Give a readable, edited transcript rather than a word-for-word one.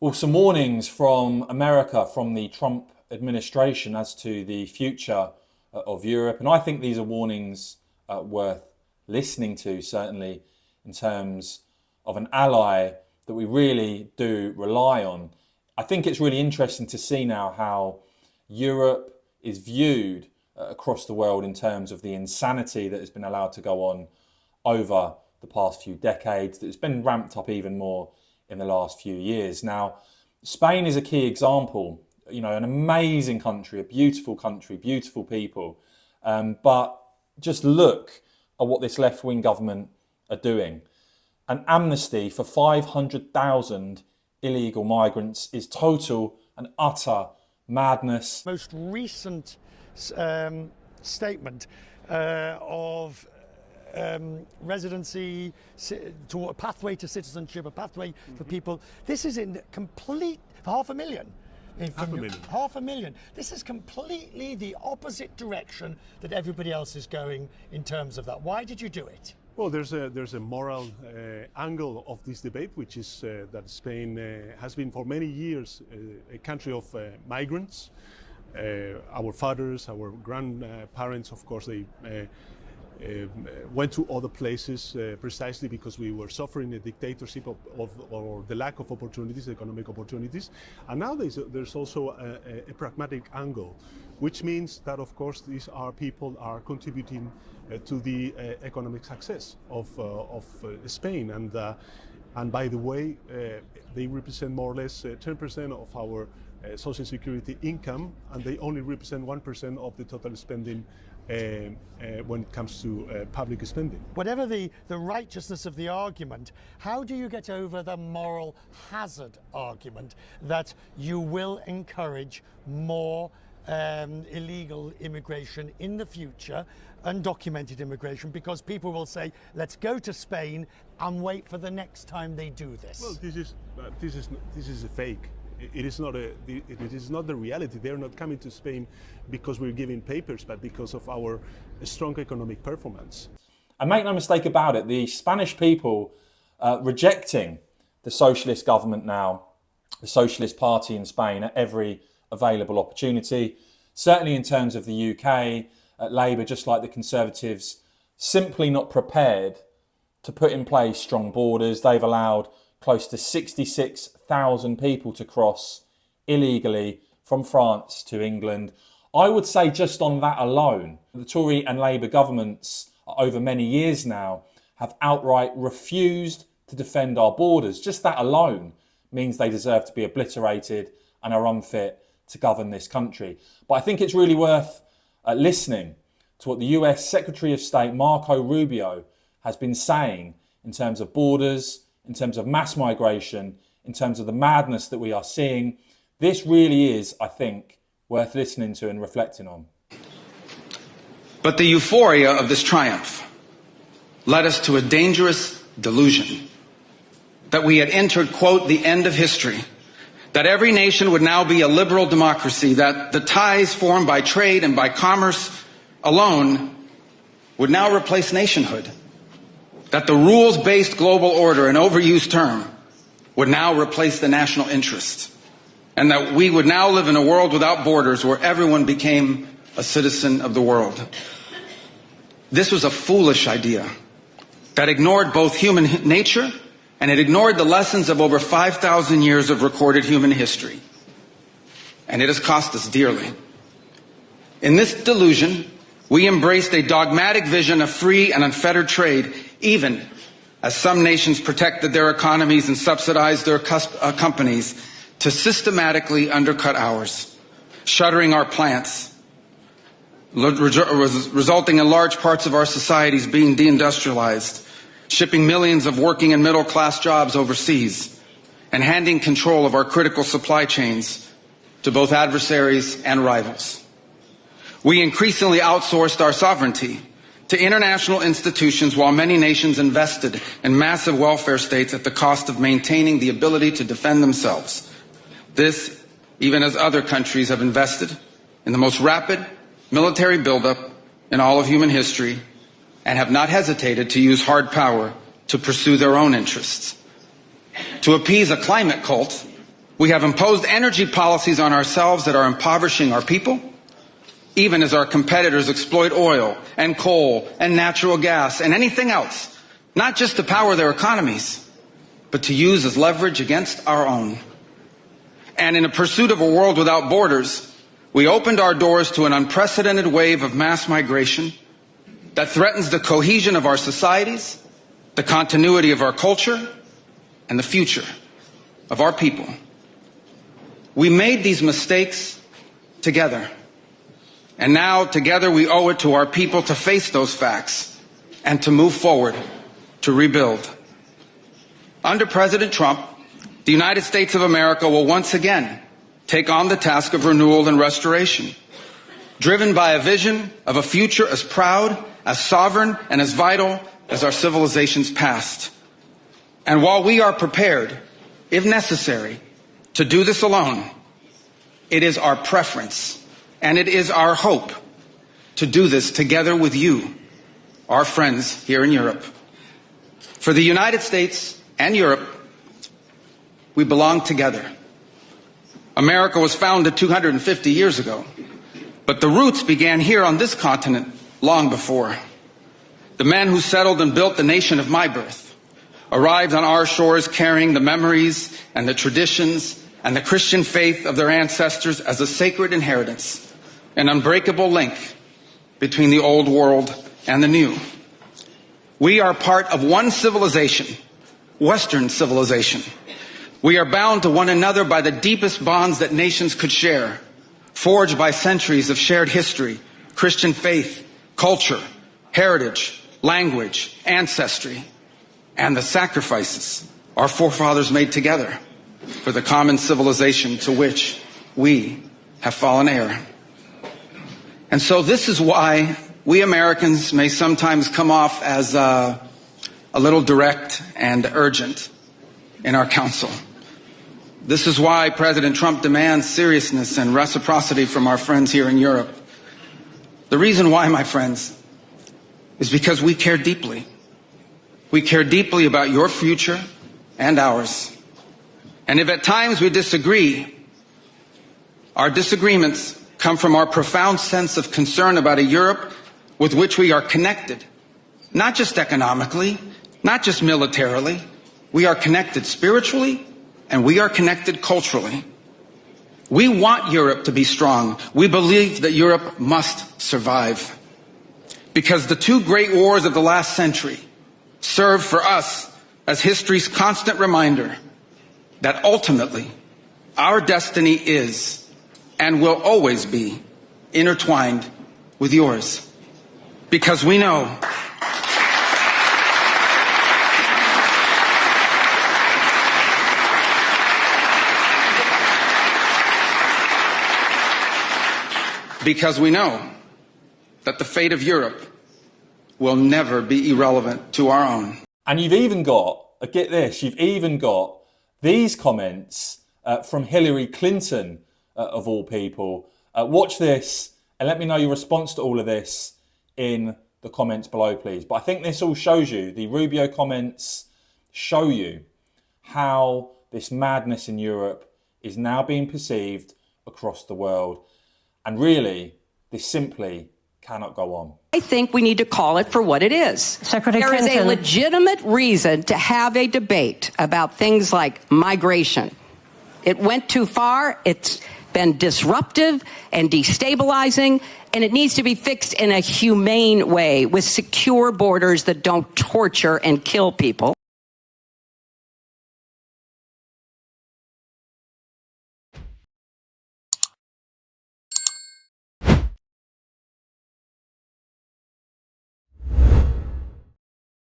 Well, some warnings from America, from the Trump administration as to the future of Europe. And I think these are warnings worth listening to, certainly in terms of an ally that we really do rely on. I think it's really interesting to see now how Europe is viewed across the world in terms of the insanity that has been allowed to go on over the past few decades, that has been ramped up even more in the last few years. Now, Spain is a key example, an amazing country, a beautiful country, beautiful people. But just look at what this left-wing government are doing. An amnesty for 500,000 illegal migrants is total and utter madness. Most recent statement of residency, to a pathway to citizenship, a pathway for people. This is in complete, for 500,000. Half a million. This is completely the opposite direction that everybody else is going in terms of that. Why did you do it? Well, there's a moral angle of this debate, which is that Spain has been for many years a country of migrants. Our fathers, our grandparents, of course, they went to other places precisely because we were suffering a dictatorship or the lack of opportunities, economic opportunities. And now there's also a pragmatic angle, which means that, of course, these are people are contributing to the economic success of Spain. And by the way, they represent more or less 10% of our social security income, and they only represent 1% of the total spending when it comes to public spending. Whatever the righteousness of the argument, how do you get over the moral hazard argument that you will encourage more illegal immigration in the future, undocumented immigration, because people will say, let's go to Spain and wait for the next time they do this? Well, this is a fake. It is not the reality. They're not coming to Spain because we're giving papers, but because of our strong economic performance. And make no mistake about it, the Spanish people rejecting the socialist government now, the Socialist Party in Spain, at every available opportunity. Certainly in terms of the UK, Labour, just like the Conservatives, simply not prepared to put in place strong borders. They've allowed close to 66,000 people to cross illegally from France to England. I would say just on that alone, the Tory and Labour governments over many years now have outright refused to defend our borders. Just that alone means they deserve to be obliterated and are unfit to govern this country. But I think it's really worth listening to what the US Secretary of State Marco Rubio has been saying in terms of borders, in terms of mass migration, in terms of the madness that we are seeing. This really is, I think, worth listening to and reflecting on. But the euphoria of this triumph led us to a dangerous delusion that we had entered, quote, the end of history, that every nation would now be a liberal democracy, that the ties formed by trade and by commerce alone would now replace nationhood, that the rules-based global order, an overused term, would now replace the national interest, and that we would now live in a world without borders where everyone became a citizen of the world. This was a foolish idea that ignored both human nature and it ignored the lessons of over 5,000 years of recorded human history. And it has cost us dearly. In this delusion, we embraced a dogmatic vision of free and unfettered trade, even as some nations protected their economies and subsidized their companies to systematically undercut ours, shuttering our plants, resulting in large parts of our societies being deindustrialized, shipping millions of working and middle-class jobs overseas, and handing control of our critical supply chains to both adversaries and rivals. We increasingly outsourced our sovereignty to international institutions while many nations invested in massive welfare states at the cost of maintaining the ability to defend themselves. This, even as other countries have invested in the most rapid military buildup in all of human history and have not hesitated to use hard power to pursue their own interests. To appease a climate cult, We have imposed energy policies on ourselves that are impoverishing our people, even as our competitors exploit oil and coal and natural gas and anything else, not just to power their economies, but to use as leverage against our own. And in a pursuit of a world without borders, we opened our doors to an unprecedented wave of mass migration that threatens the cohesion of our societies, the continuity of our culture, and the future of our people. We made these mistakes together. And now, together, we owe it to our people to face those facts and to move forward to rebuild. Under President Trump, the United States of America will once again take on the task of renewal and restoration, driven by a vision of a future as proud, as sovereign, and as vital as our civilization's past. And while we are prepared, if necessary, to do this alone, it is our preference and it is our hope to do this together with you, our friends here in Europe. For the United States and Europe, we belong together. America was founded 250 years ago, but the roots began here on this continent long before. The men who settled and built the nation of my birth arrived on our shores carrying the memories and the traditions and the Christian faith of their ancestors as a sacred inheritance, an unbreakable link between the old world and the new. We are part of one civilization, Western civilization. We are bound to one another by the deepest bonds that nations could share, forged by centuries of shared history, Christian faith, culture, heritage, language, ancestry, and the sacrifices our forefathers made together for the common civilization to which we have fallen heir. And so this is why we Americans may sometimes come off as a little direct and urgent in our counsel. This is why President Trump demands seriousness and reciprocity from our friends here in Europe. The reason why, my friends, is because we care deeply. We care deeply about your future and ours. And if at times we disagree, our disagreements come from our profound sense of concern about a Europe with which we are connected, not just economically, not just militarily. We are connected spiritually, and we are connected culturally. We want Europe to be strong. We believe that Europe must survive. Because the two great wars of the last century serve for us as history's constant reminder that ultimately our destiny is and will always be intertwined with yours. Because we know that the fate of Europe will never be irrelevant to our own. And you've even got, get this, you've even got these comments from Hillary Clinton, of all people. Watch this and let me know your response to all of this in the comments below, please. But I think this all shows you, the Rubio comments show you how this madness in Europe is now being perceived across the world. And really, this simply cannot go on. I think we need to call it for what it is. Secretary There is Clinton. a legitimate reason to have a debate about things like migration. It went too far. It's been disruptive and destabilizing, and it needs to be fixed in a humane way with secure borders that don't torture and kill people.